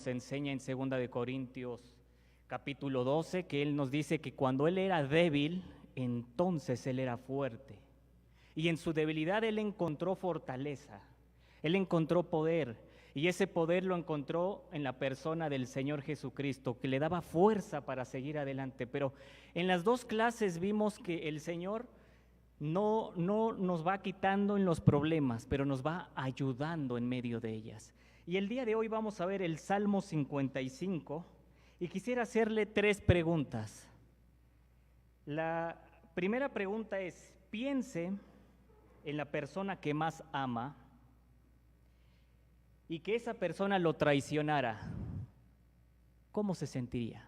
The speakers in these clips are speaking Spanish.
nos enseña en 2 de Corintios capítulo 12, que Él nos dice que cuando Él era débil, entonces Él era fuerte. Y en su debilidad Él encontró fortaleza, Él encontró poder, y ese poder lo encontró en la persona del Señor Jesucristo, que le daba fuerza para seguir adelante. Pero en las dos clases vimos que el Señor no nos va quitando en los problemas, pero nos va ayudando en medio de ellas. Y el día de hoy vamos a ver el Salmo 55 y quisiera hacerle 3 preguntas. La primera pregunta es: piense en la persona que más ama y que esa persona lo traicionara. ¿Cómo se sentiría?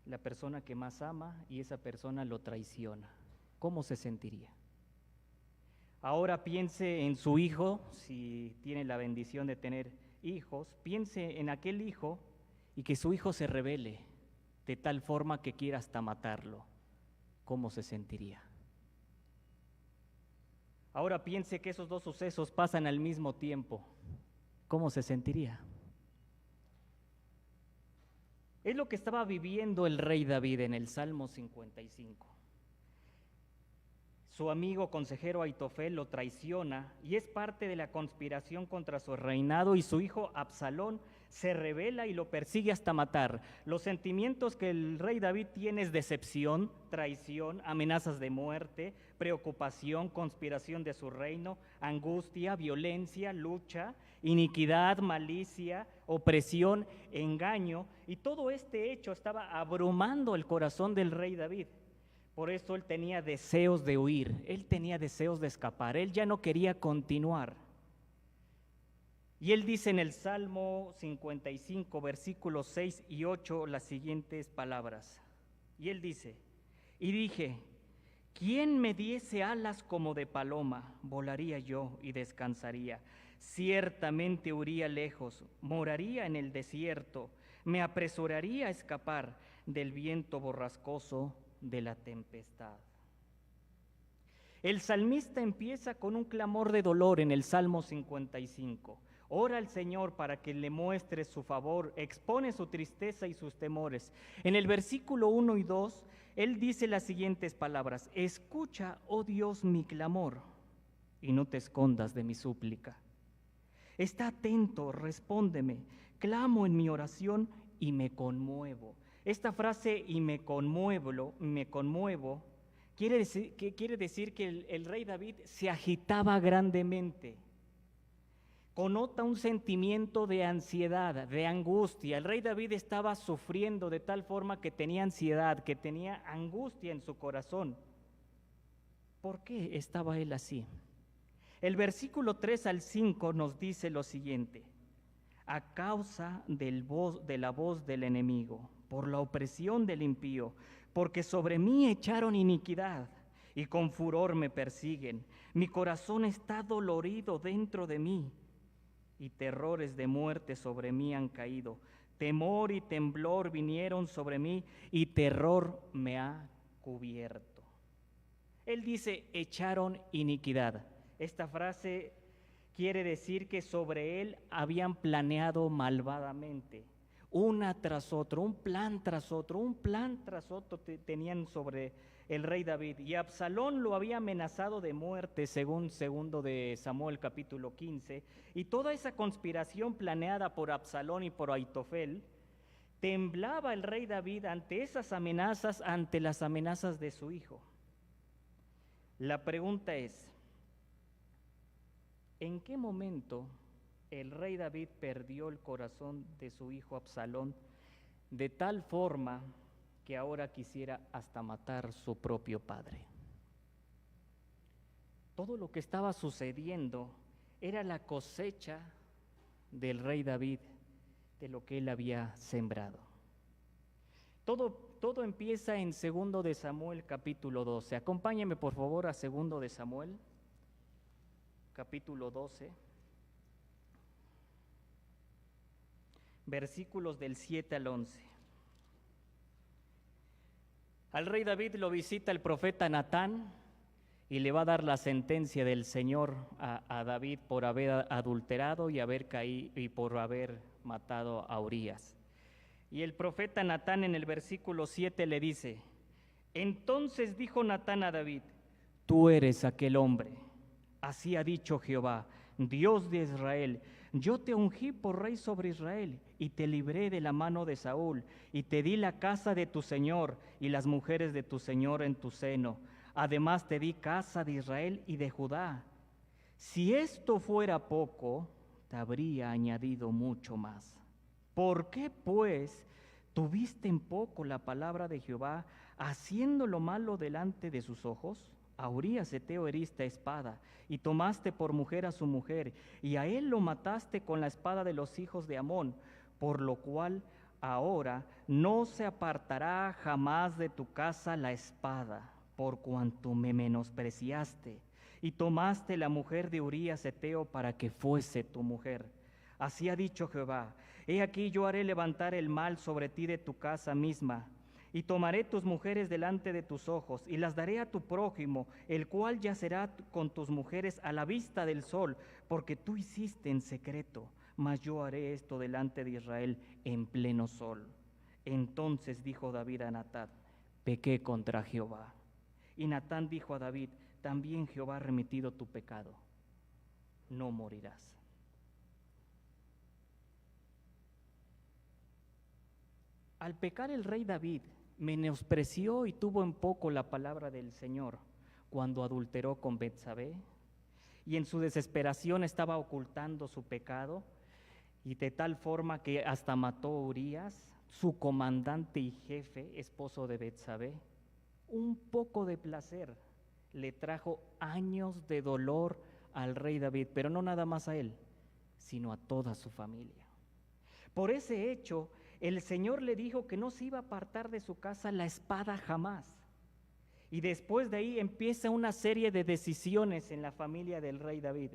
La persona que más ama y esa persona lo traiciona. ¿Cómo se sentiría? Ahora piense en su hijo, si tiene la bendición de tener hijos, piense en aquel hijo y que su hijo se rebele de tal forma que quiera hasta matarlo. ¿Cómo se sentiría? Ahora piense que esos 2 sucesos pasan al mismo tiempo. ¿Cómo se sentiría? Es lo que estaba viviendo el rey David en el Salmo 55. Su amigo consejero Aitofel lo traiciona y es parte de la conspiración contra su reinado, y su hijo Absalón se rebela y lo persigue hasta matar. Los sentimientos que el rey David tiene es decepción, traición, amenazas de muerte, preocupación, conspiración de su reino, angustia, violencia, lucha, iniquidad, malicia, opresión, engaño, y todo este hecho estaba abrumando el corazón del rey David. Por eso él tenía deseos de huir, él tenía deseos de escapar, él ya no quería continuar. Y él dice en el Salmo 55, versículos 6 y 8, las siguientes palabras. Y él dice: y dije, ¿quién me diese alas como de paloma? Volaría yo y descansaría. Ciertamente huiría lejos, moraría en el desierto, me apresuraría a escapar del viento borrascoso de la tempestad. El salmista empieza con un clamor de dolor en el Salmo 55. Ora al Señor para que le muestre su favor, expone su tristeza y sus temores. En el versículo 1 y 2, él dice las siguientes palabras: escucha, oh Dios, mi clamor, y no te escondas de mi súplica. Está atento, respóndeme, clamo en mi oración y me conmuevo. Esta frase, y me conmuevo, quiere decir que el rey David se agitaba grandemente. Connota un sentimiento de ansiedad, de angustia. El rey David estaba sufriendo de tal forma que tenía ansiedad, que tenía angustia en su corazón. ¿Por qué estaba él así? El versículo 3 al 5 nos dice lo siguiente: a causa de la voz del enemigo, por la opresión del impío, porque sobre mí echaron iniquidad y con furor me persiguen. Mi corazón está dolorido dentro de mí y terrores de muerte sobre mí han caído. Temor y temblor vinieron sobre mí y terror me ha cubierto. Él dice, echaron iniquidad. Esta frase quiere decir que sobre él habían planeado malvadamente, una tras otro, un plan tras otro tenían sobre el rey David. Y Absalón lo había amenazado de muerte, según 2 de Samuel capítulo 15. Y toda esa conspiración planeada por Absalón y por Aitofel, temblaba el rey David ante esas amenazas, ante las amenazas de su hijo. La pregunta es: ¿en qué momento el rey David perdió el corazón de su hijo Absalón de tal forma que ahora quisiera hasta matar su propio padre? Todo lo que estaba sucediendo era la cosecha del rey David, de lo que él había sembrado. Todo empieza en 2 de Samuel capítulo 12. Acompáñenme por favor a 2 de Samuel capítulo 12, versículos del 7 al 11. Al rey David lo visita el profeta Natán y le va a dar la sentencia del Señor a David por haber adulterado y por haber matado a Urías. Y el profeta Natán en el versículo 7 le dice: entonces dijo Natán a David: tú eres aquel hombre. Así ha dicho Jehová, Dios de Israel: yo te ungí por rey sobre Israel, y te libré de la mano de Saúl, y te di la casa de tu señor y las mujeres de tu señor en tu seno. Además te di casa de Israel y de Judá. Si esto fuera poco, te habría añadido mucho más. ¿Por qué, pues, tuviste en poco la palabra de Jehová, haciendo lo malo delante de sus ojos? A Urías heteo heriste a espada, y tomaste por mujer a su mujer, y a él lo mataste con la espada de los hijos de Amón, por lo cual ahora no se apartará jamás de tu casa la espada, por cuanto me menospreciaste, y tomaste la mujer de Urías heteo para que fuese tu mujer. Así ha dicho Jehová: he aquí yo haré levantar el mal sobre ti de tu casa misma, y tomaré tus mujeres delante de tus ojos, y las daré a tu prójimo, el cual yacerá con tus mujeres a la vista del sol, porque tú hiciste en secreto, mas yo haré esto delante de Israel en pleno sol. Entonces dijo David a Natán: pequé contra Jehová. Y Natán dijo a David: también Jehová ha remitido tu pecado, no morirás. Al pecar el rey David, menospreció y tuvo en poco la palabra del Señor cuando adulteró con Betsabé, y en su desesperación estaba ocultando su pecado, y de tal forma que hasta mató a Urías, su comandante y jefe, esposo de Betsabé. Un poco de placer le trajo años de dolor al rey David, pero no nada más a él, sino a toda su familia. Por ese hecho, el Señor le dijo que no se iba a apartar de su casa la espada jamás. Y después de ahí empieza una serie de decisiones en la familia del rey David.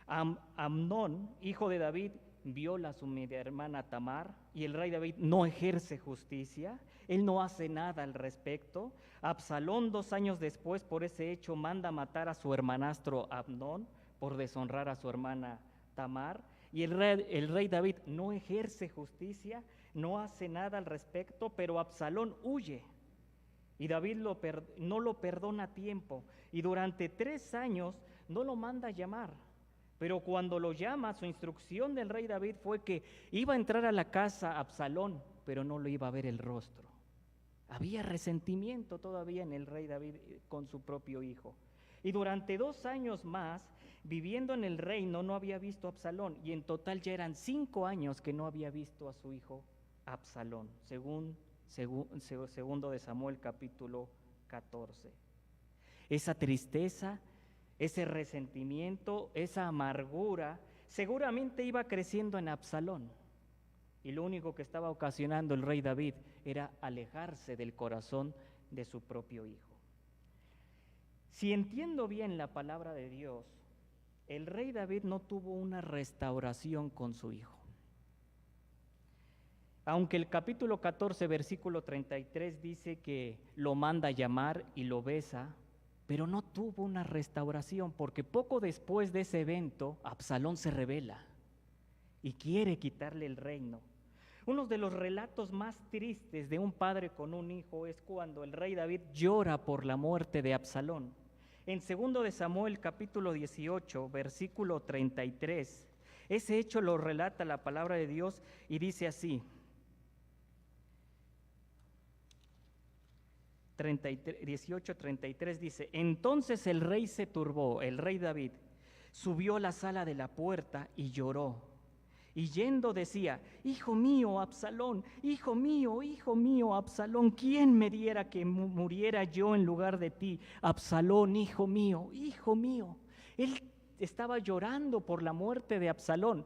Amnón, hijo de David, viola a su media hermana Tamar, y el rey David no ejerce justicia, él no hace nada al respecto. Absalón, 2 años después, por ese hecho, manda matar a su hermanastro Amnón por deshonrar a su hermana Tamar, y el rey David no ejerce justicia, no hace nada al respecto, pero Absalón huye, y David no lo perdona a tiempo, y durante 3 años no lo manda a llamar. Pero cuando lo llama, su instrucción del rey David fue que iba a entrar a la casa Absalón, pero no lo iba a ver el rostro. Había resentimiento todavía en el rey David con su propio hijo. Y durante 2 años más, viviendo en el reino, no había visto a Absalón, y en total ya eran 5 años que no había visto a su hijo Absalón, segundo de Samuel capítulo 14. Esa tristeza, ese resentimiento, esa amargura, seguramente iba creciendo en Absalón, y lo único que estaba ocasionando el rey David era alejarse del corazón de su propio hijo. Si entiendo bien la palabra de Dios, el rey David no tuvo una restauración con su hijo. Aunque el capítulo 14, versículo 33 dice que lo manda a llamar y lo besa, pero no tuvo una restauración, porque poco después de ese evento, Absalón se rebela y quiere quitarle el reino. Uno de los relatos más tristes de un padre con un hijo es cuando el rey David llora por la muerte de Absalón. En 2 de Samuel capítulo 18, versículo 33, ese hecho lo relata la palabra de Dios y dice así: 18:33 dice: entonces el rey se turbó, el rey David, subió a la sala de la puerta y lloró, y yendo decía: hijo mío, Absalón, hijo mío, Absalón, ¿quién me diera que muriera yo en lugar de ti? Absalón, hijo mío, hijo mío. Él estaba llorando por la muerte de Absalón,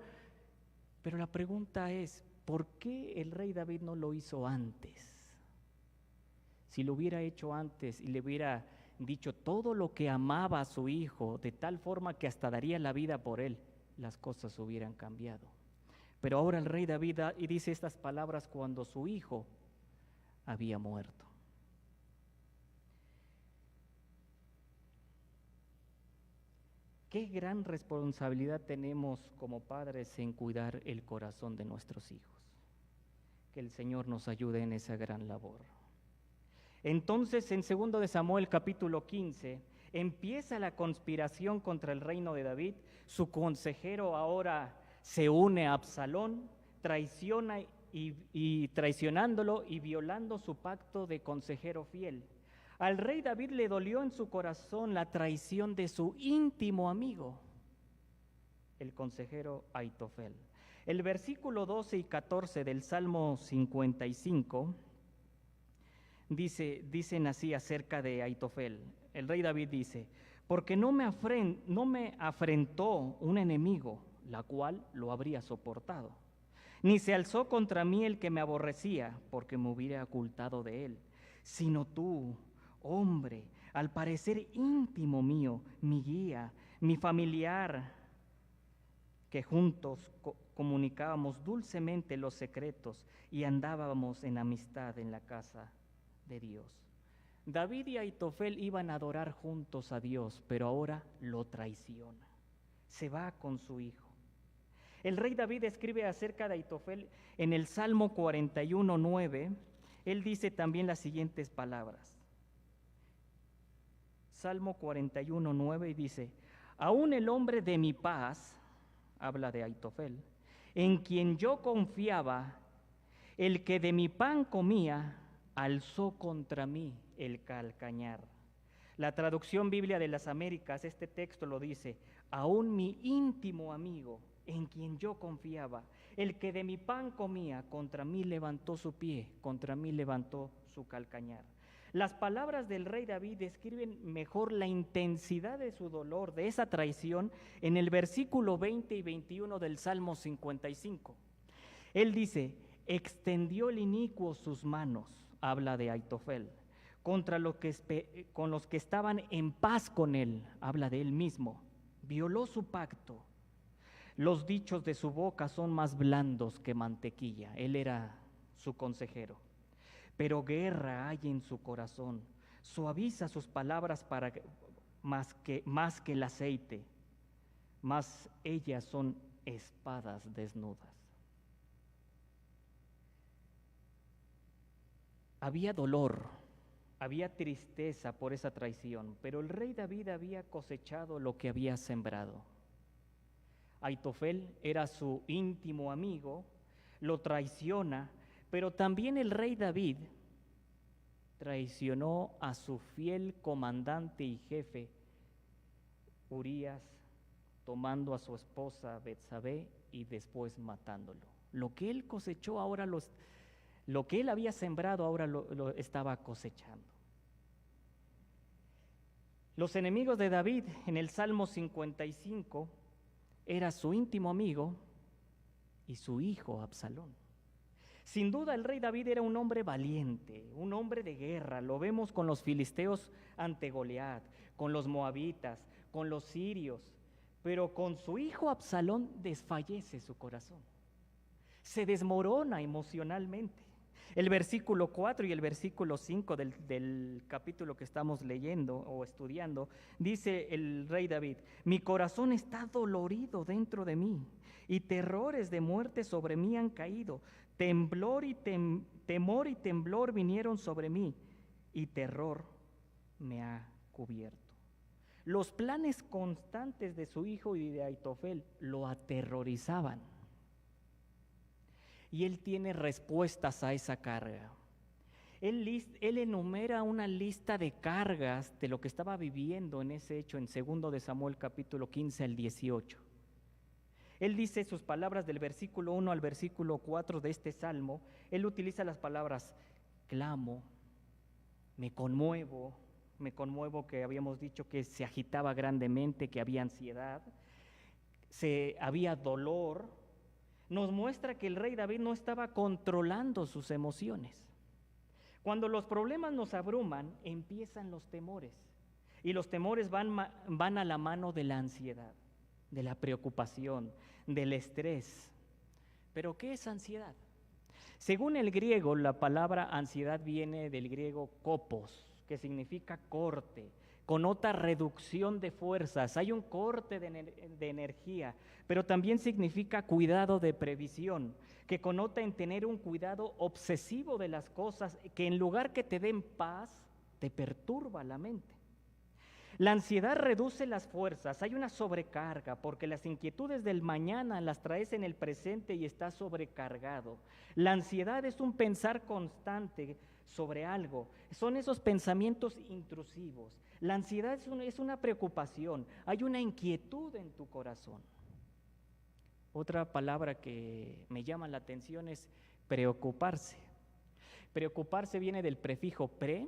pero la pregunta es: ¿por qué el rey David no lo hizo antes? Si lo hubiera hecho antes y le hubiera dicho todo lo que amaba a su hijo, de tal forma que hasta daría la vida por él, las cosas hubieran cambiado. Pero ahora el rey David dice estas palabras cuando su hijo había muerto. qué gran responsabilidad tenemos como padres en cuidar el corazón de nuestros hijos. Que el Señor nos ayude en esa gran labor. Entonces, en 2 de Samuel capítulo 15, empieza la conspiración contra el reino de David. Su consejero ahora se une a Absalón, traiciona y traicionándolo y violando su pacto de consejero fiel. Al rey David le dolió en su corazón la traición de su íntimo amigo, el consejero Aitofel. El versículo 12 y 14 del Salmo 55 dicen así acerca de Aitofel. El rey David dice: porque no me afrentó un enemigo, la cual lo habría soportado, ni se alzó contra mí el que me aborrecía, porque me hubiera ocultado de él, sino tú, hombre, al parecer íntimo mío, mi guía, mi familiar, que juntos comunicábamos dulcemente los secretos y andábamos en amistad en la casa de Dios. David y Aitofel iban a adorar juntos a Dios, pero ahora lo traiciona. Se va con su hijo. El rey David escribe acerca de Aitofel en el Salmo 41:9. Él dice también las siguientes palabras. Salmo 41:9 y dice: aún el hombre de mi paz, habla de Aitofel, en quien yo confiaba, el que de mi pan comía, alzó contra mí el calcañar. La traducción Biblia de las Américas, este texto lo dice: aún mi íntimo amigo, en quien yo confiaba, el que de mi pan comía, contra mí levantó su pie, contra mí levantó su calcañar. Las palabras del rey David describen mejor la intensidad de su dolor, de esa traición, en el versículo 20 y 21 del Salmo 55. Él dice: extendió el inicuo sus manos, habla de Aitofel, con los que estaban en paz con él, habla de él mismo, violó su pacto. Los dichos de su boca son más blandos que mantequilla. Él era su consejero. Pero guerra hay en su corazón. Suaviza sus palabras más que el aceite, mas ellas son espadas desnudas. Había dolor, había tristeza por esa traición, pero el rey David había cosechado lo que había sembrado. Aitofel era su íntimo amigo, lo traiciona, pero también el rey David traicionó a su fiel comandante y jefe, Urías, tomando a su esposa Betsabé y después matándolo. Lo que él cosechó ahora, lo que él había sembrado ahora lo estaba cosechando. Los enemigos de David en el Salmo 55 era su íntimo amigo y su hijo Absalón. Sin duda el rey David era un hombre valiente, un hombre de guerra. Lo vemos con los filisteos ante Goliat, con los moabitas, con los sirios, pero con su hijo Absalón desfallece su corazón. Se desmorona emocionalmente. El versículo 4 y el versículo 5 del capítulo que estamos leyendo o estudiando, dice el rey David: mi corazón está dolorido dentro de mí, y terrores de muerte sobre mí han caído. Temor y temblor vinieron sobre mí, y terror me ha cubierto. Los planes constantes de su hijo y de Aitofel lo aterrorizaban. Y él tiene respuestas a esa carga. Él enumera una lista de cargas de lo que estaba viviendo en ese hecho en 2 de Samuel capítulo 15 al 18. Él dice sus palabras del versículo 1 al versículo 4 de este salmo. Él utiliza las palabras clamo, me conmuevo que habíamos dicho que se agitaba grandemente, que había ansiedad, había dolor. Nos muestra que el rey David no estaba controlando sus emociones. Cuando los problemas nos abruman, empiezan los temores. Y los temores van a la mano de la ansiedad, de la preocupación, del estrés. ¿Pero qué es ansiedad? Según el griego, la palabra ansiedad viene del griego kopos, que significa corte, Connota reducción de fuerzas, hay un corte de energía, pero también significa cuidado de previsión, que connota en tener un cuidado obsesivo de las cosas, que en lugar que te den paz, te perturba la mente. La ansiedad reduce las fuerzas, hay una sobrecarga, porque las inquietudes del mañana las traes en el presente y estás sobrecargado. La ansiedad es un pensar constante sobre algo, son esos pensamientos intrusivos. La ansiedad es una preocupación, hay una inquietud en tu corazón. Otra palabra que me llama la atención es preocuparse. Preocuparse viene del prefijo pre,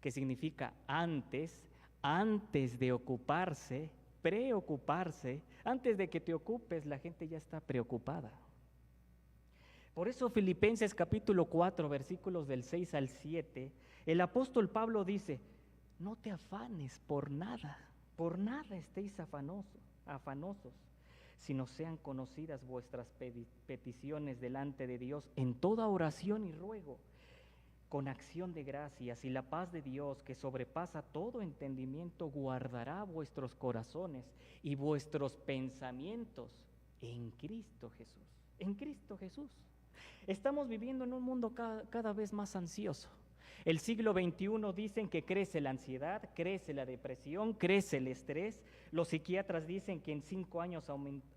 que significa antes de ocuparse, preocuparse. Antes de que te ocupes, la gente ya está preocupada. Por eso Filipenses capítulo 4, versículos del 6 al 7, el apóstol Pablo dice, no te afanes por nada estéis afanosos, sino sean conocidas vuestras peticiones delante de Dios en toda oración y ruego, con acción de gracias, y la paz de Dios, que sobrepasa todo entendimiento, guardará vuestros corazones y vuestros pensamientos en Cristo Jesús. En Cristo Jesús. Estamos viviendo en un mundo cada vez más ansioso. El siglo XXI dicen que crece la ansiedad, crece la depresión, crece el estrés. Los psiquiatras dicen que en 5 años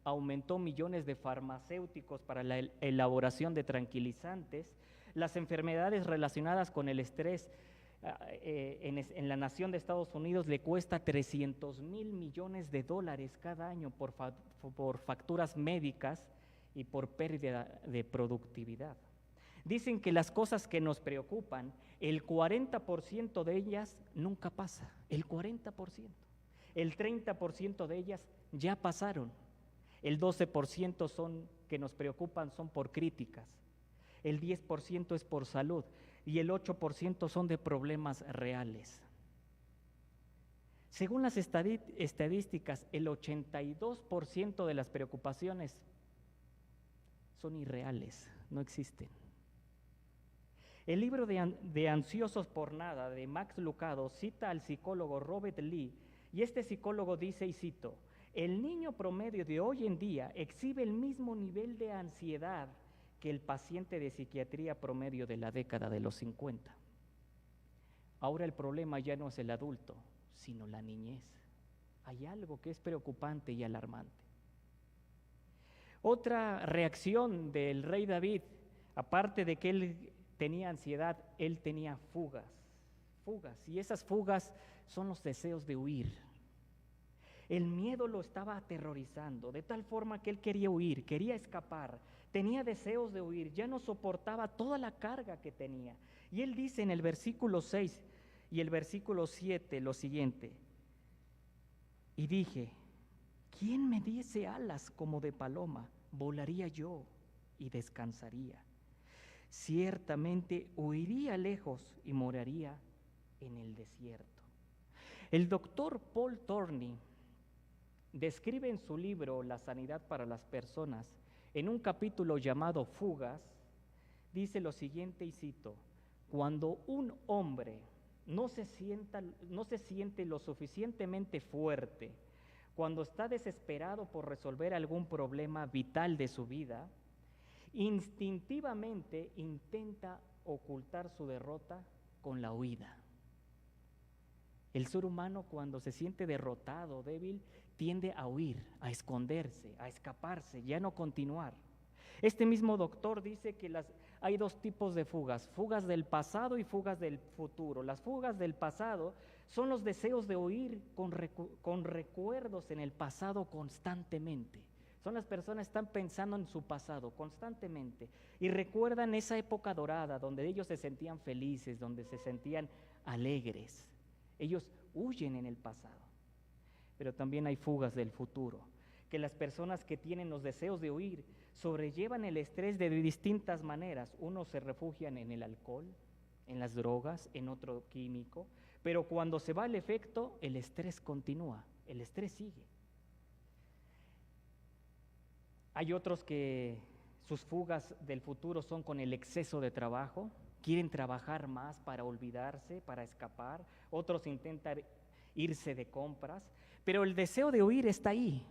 aumentó millones de farmacéuticos para la elaboración de tranquilizantes. Las enfermedades relacionadas con el estrés en la nación de Estados Unidos le cuesta $300 mil millones cada año por facturas médicas y por pérdida de productividad. Dicen que las cosas que nos preocupan, el 40% de ellas nunca pasa, el 40%. El 30% de ellas ya pasaron. El 12% que nos preocupan son por críticas. El 10% es por salud y el 8% son de problemas reales. Según las estadísticas, el 82% de las preocupaciones son irreales, no existen. El libro de Ansiosos por Nada, de Max Lucado, cita al psicólogo Robert Lee, y este psicólogo dice, y cito, el niño promedio de hoy en día exhibe el mismo nivel de ansiedad que el paciente de psiquiatría promedio de la década de los 50. Ahora el problema ya no es el adulto, sino la niñez. Hay algo que es preocupante y alarmante. Otra reacción del rey David, aparte de que él tenía ansiedad, él tenía fugas, y esas fugas son los deseos de huir. El miedo lo estaba aterrorizando, de tal forma que él quería huir, quería escapar, tenía deseos de huir, ya no soportaba toda la carga que tenía. Y él dice en el versículo 6 y el versículo 7 lo siguiente, y dije, ¿quién me diese alas como de paloma? Volaría yo y descansaría. Ciertamente huiría lejos y moraría en el desierto. El doctor Paul Thorney describe en su libro La sanidad para las personas, en un capítulo llamado Fugas, dice lo siguiente, y cito, cuando un hombre no se siente lo suficientemente fuerte, cuando está desesperado por resolver algún problema vital de su vida, instintivamente intenta ocultar su derrota con la huida. El ser humano, cuando se siente derrotado, débil, tiende a huir, a esconderse, a escaparse, ya no continuar. Este mismo doctor dice que hay 2 tipos de fugas, fugas del pasado y fugas del futuro. Las fugas del pasado son los deseos de huir con recuerdos en el pasado constantemente. Son las personas que están pensando en su pasado constantemente y recuerdan esa época dorada donde ellos se sentían felices, donde se sentían alegres. Ellos huyen en el pasado. Pero también hay fugas del futuro, que las personas que tienen los deseos de huir sobrellevan el estrés de distintas maneras. Unos se refugian en el alcohol, en las drogas, en otro químico, pero cuando se va el efecto, el estrés continúa, el estrés sigue. Hay otros que sus fugas del futuro son con el exceso de trabajo, quieren trabajar más para olvidarse, para escapar, otros intentan irse de compras, pero el deseo de huir está ahí.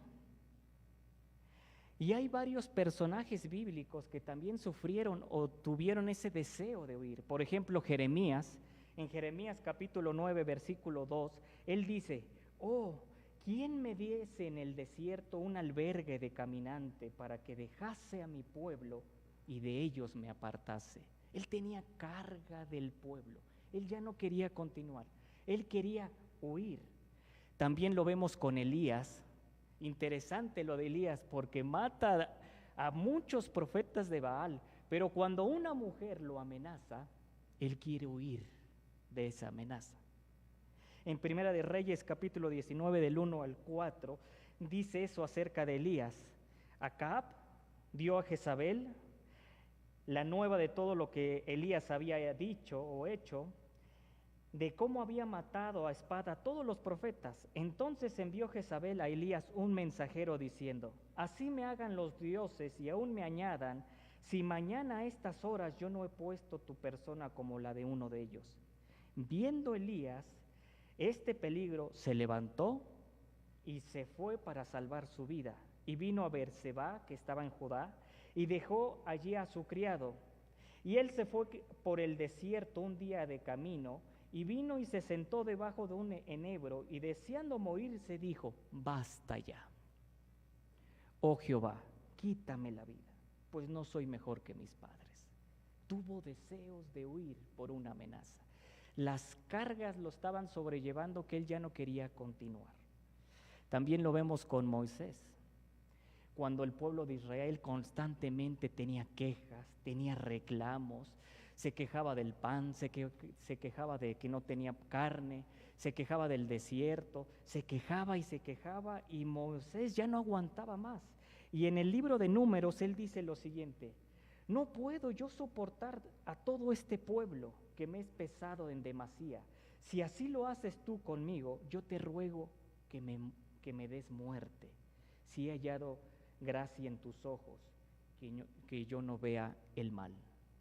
Y hay varios personajes bíblicos que también sufrieron o tuvieron ese deseo de huir. Por ejemplo, Jeremías, en Jeremías capítulo 9, versículo 2, él dice: oh, ¿quién me diese en el desierto un albergue de caminante para que dejase a mi pueblo y de ellos me apartase? Él tenía carga del pueblo, él ya no quería continuar, él quería huir. También lo vemos con Elías. Interesante lo de Elías, porque mata a muchos profetas de Baal, pero cuando una mujer lo amenaza, él quiere huir de esa amenaza. En Primera de Reyes, capítulo 19, del 1 al 4, dice eso acerca de Elías. Acab dio a Jezabel la nueva de todo lo que Elías había dicho o hecho, de cómo había matado a espada a todos los profetas. Entonces envió Jezabel a Elías un mensajero diciendo: así me hagan los dioses y aún me añadan, si mañana a estas horas yo no he puesto tu persona como la de uno de ellos. Viendo Elías este peligro, se levantó y se fue para salvar su vida, y vino a Beerseba, que estaba en Judá, y dejó allí a su criado. Y él se fue por el desierto un día de camino, y vino y se sentó debajo de un enebro, y deseando morirse dijo: basta ya, oh Jehová, quítame la vida, pues no soy mejor que mis padres. Tuvo deseos de huir por una amenaza. Las cargas lo estaban sobrellevando, que él ya no quería continuar. También lo vemos con Moisés, cuando el pueblo de Israel constantemente tenía quejas, tenía reclamos, se quejaba del pan, se quejaba de que no tenía carne, se quejaba del desierto, se quejaba, y Moisés ya no aguantaba más. Y en el libro de Números él dice lo siguiente: no puedo yo soportar a todo este pueblo que me es pesado en demasía. Si así lo haces tú conmigo, yo te ruego que me des muerte, si he hallado gracia en tus ojos, que yo no vea el mal.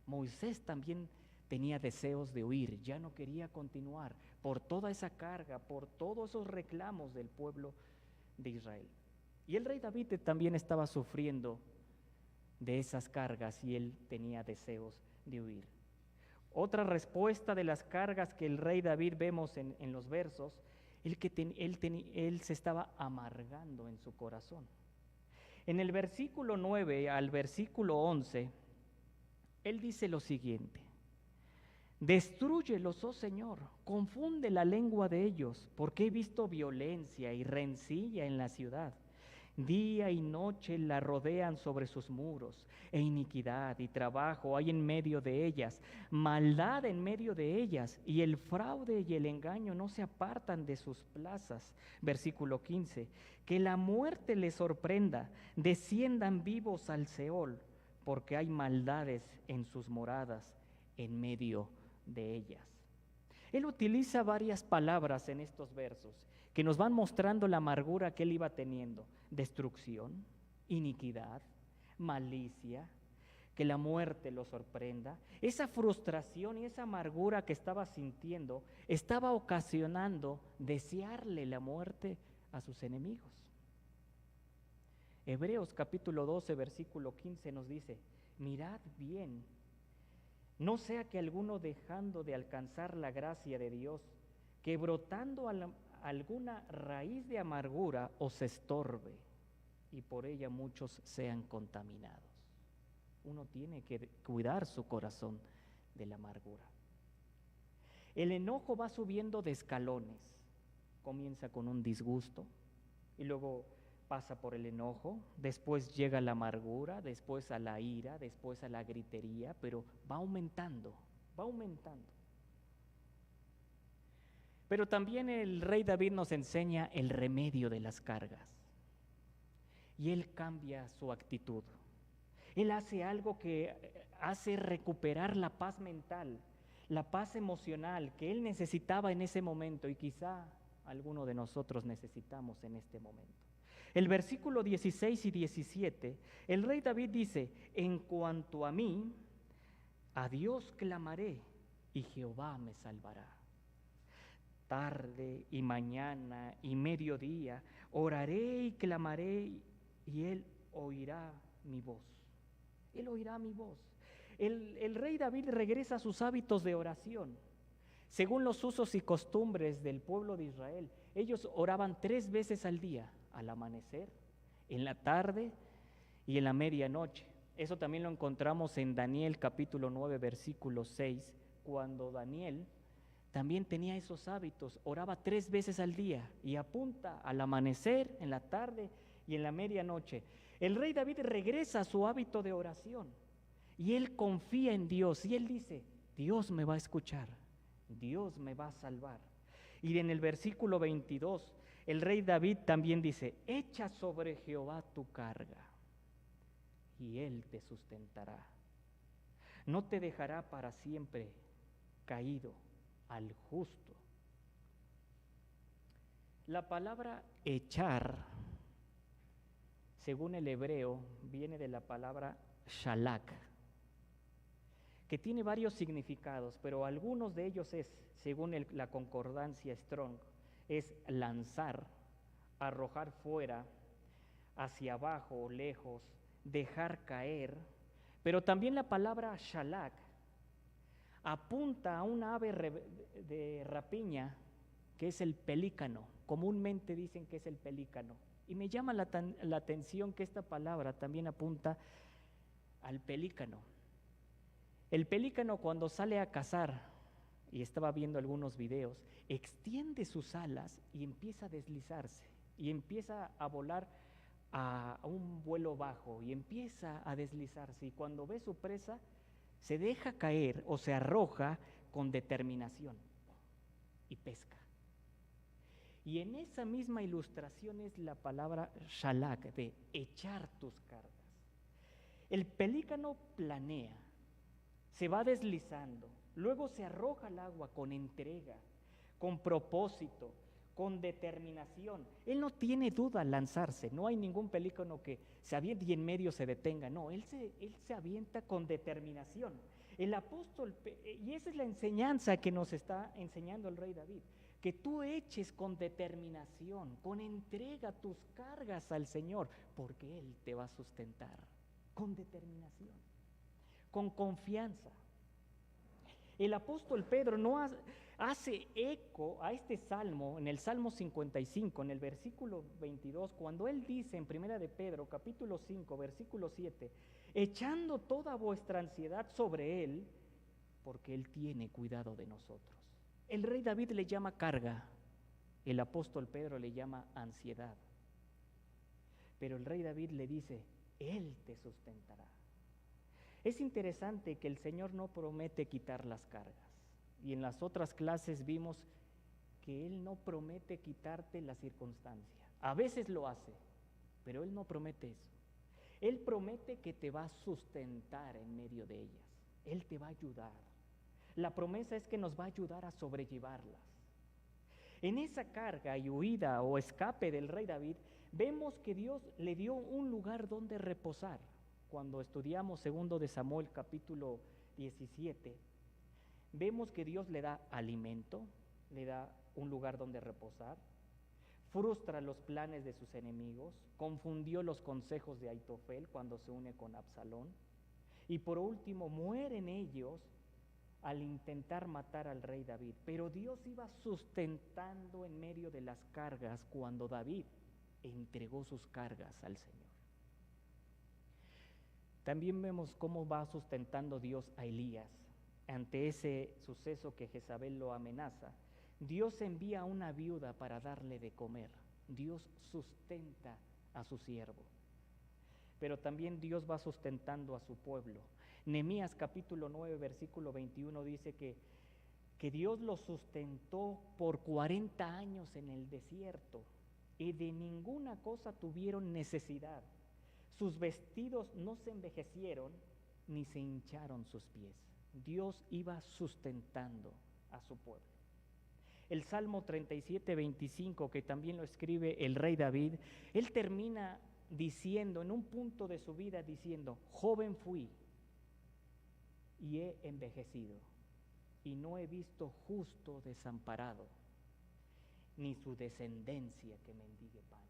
Moisés también tenía deseos de huir, ya no quería continuar por toda esa carga, por todos esos reclamos del pueblo de Israel. Y el rey David también estaba sufriendo de esas cargas y él tenía deseos de huir. Otra respuesta de las cargas que el rey David vemos en los versos, él se estaba amargando en su corazón. En el versículo 9 al versículo 11, él dice lo siguiente: destrúyelos, oh Señor, confunde la lengua de ellos, porque he visto violencia y rencilla en la ciudad. Día y noche la rodean sobre sus muros, e iniquidad y trabajo hay en medio de ellas, maldad en medio de ellas, y el fraude y el engaño no se apartan de sus plazas. Versículo 15, que la muerte les sorprenda, desciendan vivos al Seol, porque hay maldades en sus moradas, en medio de ellas. Él utiliza varias palabras en estos versos que nos van mostrando la amargura que él iba teniendo: destrucción, iniquidad, malicia, que la muerte lo sorprenda. Esa frustración y esa amargura que estaba sintiendo estaba ocasionando desearle la muerte a sus enemigos. Hebreos capítulo 12, versículo 15 nos dice: mirad bien, no sea que alguno, dejando de alcanzar la gracia de Dios, que brotando alguna raíz de amargura os estorbe, y por ella muchos sean contaminados. Uno tiene que cuidar su corazón de la amargura. El enojo va subiendo de escalones. Comienza con un disgusto y luego pasa por el enojo, después llega la amargura, después a la ira, después a la gritería, pero va aumentando, va aumentando. Pero también el rey David nos enseña el remedio de las cargas. Y él cambia su actitud. Él hace algo que hace recuperar la paz mental, la paz emocional que él necesitaba en ese momento, y quizá alguno de nosotros necesitamos en este momento. El versículo 16 y 17, el rey David dice: en cuanto a mí, A Dios clamaré y Jehová me salvará. Tarde y mañana y mediodía oraré y clamaré y Él oirá mi voz. Él oirá mi voz. El rey David regresa a sus hábitos de oración. Según los usos y costumbres del pueblo de Israel, ellos oraban 3 veces al día, al amanecer, en la tarde y en la medianoche. Eso también lo encontramos en Daniel capítulo 9, versículo 6, cuando Daniel también tenía esos hábitos, oraba 3 veces al día y apunta al amanecer, en la tarde y en la medianoche. El rey David regresa a su hábito de oración y él confía en Dios y él dice, Dios me va a escuchar, Dios me va a salvar. Y en el versículo 22, el rey David también dice, echa sobre Jehová tu carga y Él te sustentará. No te dejará para siempre caído al justo. La palabra echar, según el hebreo, viene de la palabra shalak, que tiene varios significados, pero algunos de ellos es, según la concordancia Strong, es lanzar, arrojar fuera, hacia abajo o lejos, dejar caer. Pero también la palabra shalak apunta a un ave de rapiña que es el pelícano. Comúnmente dicen que es el pelícano. Y me llama la atención que esta palabra también apunta al pelícano. El pelícano, cuando sale a cazar, y estaba viendo algunos videos, extiende sus alas y empieza a deslizarse y empieza a volar a un vuelo bajo y empieza a deslizarse, y cuando ve su presa se deja caer o se arroja con determinación y pesca. Y en esa misma ilustración es la palabra shalak, de echar tus cargas. El pelícano planea, se va deslizando, luego se arroja al agua con entrega, con propósito, con determinación. Él no tiene duda al lanzarse, no hay ningún pelícano que se aviente y en medio se detenga, no, él se avienta con determinación. El apóstol, y esa es la enseñanza que nos está enseñando el rey David, que tú eches con determinación, con entrega tus cargas al Señor, porque Él te va a sustentar, con determinación, con confianza. El apóstol Pedro no hace eco a este salmo, en el Salmo 55, en el versículo 22, cuando él dice en 1 de Pedro, capítulo 5, versículo 7, echando toda vuestra ansiedad sobre Él, porque Él tiene cuidado de nosotros. El rey David le llama carga, el apóstol Pedro le llama ansiedad. Pero el rey David le dice, Él te sustentará. Es interesante que el Señor no promete quitar las cargas. Y en las otras clases vimos que Él no promete quitarte la circunstancia. A veces lo hace, pero Él no promete eso. Él promete que te va a sustentar en medio de ellas. Él te va a ayudar. La promesa es que nos va a ayudar a sobrellevarlas. En esa carga y huida o escape del rey David, vemos que Dios le dio un lugar donde reposar. Cuando estudiamos 2 de Samuel capítulo 17, vemos que Dios le da alimento, le da un lugar donde reposar, frustra los planes de sus enemigos, confundió los consejos de Aitofel cuando se une con Absalón, y por último mueren ellos al intentar matar al rey David. Pero Dios iba sustentando en medio de las cargas cuando David entregó sus cargas al Señor. También vemos cómo va sustentando Dios a Elías ante ese suceso que Jezabel lo amenaza. Dios envía a una viuda para darle de comer. Dios sustenta a su siervo. Pero también Dios va sustentando a su pueblo. Nehemías capítulo 9, versículo 21 dice que Dios lo sustentó por 40 años en el desierto y de ninguna cosa tuvieron necesidad. Sus vestidos no se envejecieron ni se hincharon sus pies. Dios iba sustentando a su pueblo. El Salmo 37, 25, que también lo escribe el rey David, él termina diciendo, en un punto de su vida, diciendo, joven fui y he envejecido, y no he visto justo desamparado, ni su descendencia que mendigue pan.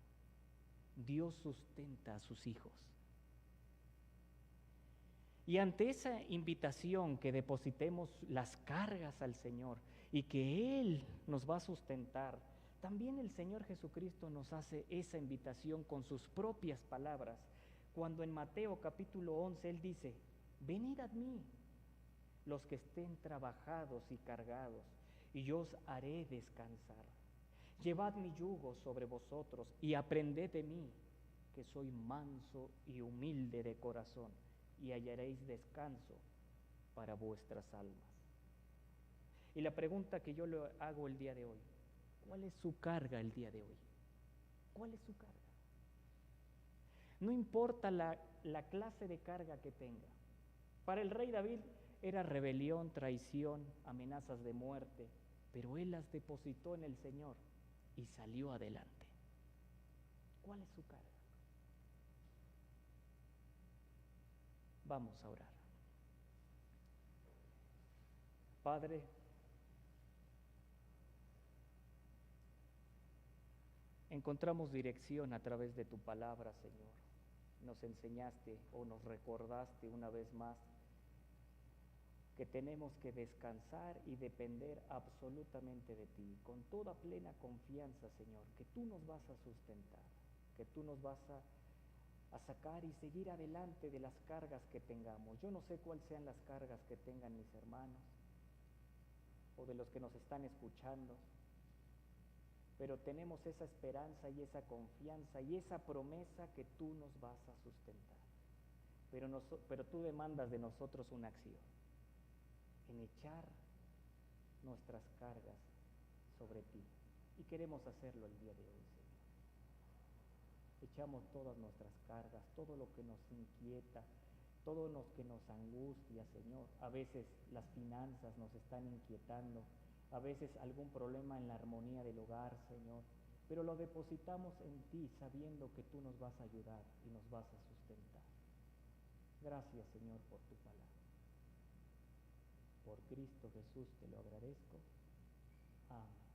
Dios sustenta a sus hijos. Y ante esa invitación que depositemos las cargas al Señor y que Él nos va a sustentar, también el Señor Jesucristo nos hace esa invitación con sus propias palabras, cuando en Mateo capítulo 11 Él dice: venid a mí, los que estén trabajados y cargados, y yo os haré descansar. Llevad mi yugo sobre vosotros y aprended de mí, que soy manso y humilde de corazón, y hallaréis descanso para vuestras almas. Y la pregunta que yo le hago el día de hoy: ¿cuál es su carga el día de hoy? ¿Cuál es su carga? No importa la clase de carga que tenga. Para el rey David era rebelión, traición, amenazas de muerte, pero él las depositó en el Señor y salió adelante. ¿Cuál es su carga? Vamos a orar. Padre, encontramos dirección a través de tu palabra, Señor. Nos enseñaste o nos recordaste una vez más que tenemos que descansar y depender absolutamente de ti, con toda plena confianza, Señor, que tú nos vas a sustentar, que tú nos vas a sacar y seguir adelante de las cargas que tengamos. Yo no sé cuáles sean las cargas que tengan mis hermanos o de los que nos están escuchando, pero tenemos esa esperanza y esa confianza y esa promesa que tú nos vas a sustentar. Pero tú demandas de nosotros una acción, en echar nuestras cargas sobre ti. Y queremos hacerlo el día de hoy, Señor. Echamos todas nuestras cargas, todo lo que nos inquieta, todo lo que nos angustia, Señor. A veces las finanzas nos están inquietando, a veces algún problema en la armonía del hogar, Señor. Pero lo depositamos en ti, sabiendo que tú nos vas a ayudar y nos vas a sustentar. Gracias, Señor, por tu palabra. Por Cristo Jesús te lo agradezco. Amén.